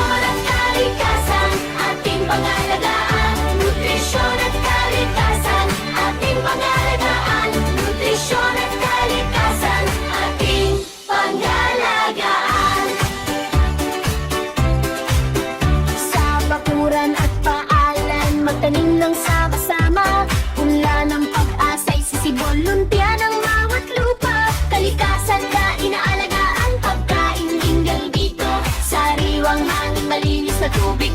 Nutrisyon at kalikasan, ating pangalagaan. Nutrisyon at kalikasan, ating pangalagaan. Nutrisyon at kalikasan, ating pangalagaan. Sa bakuran at paalan, magtanim ng sama-sama. Mula ng pag-asa'y sisibol, lumpia ng bawat lupa. Kalikasan na inaalagaan, pagkain linggal dito. Sariwang hangin, malinis na tubig.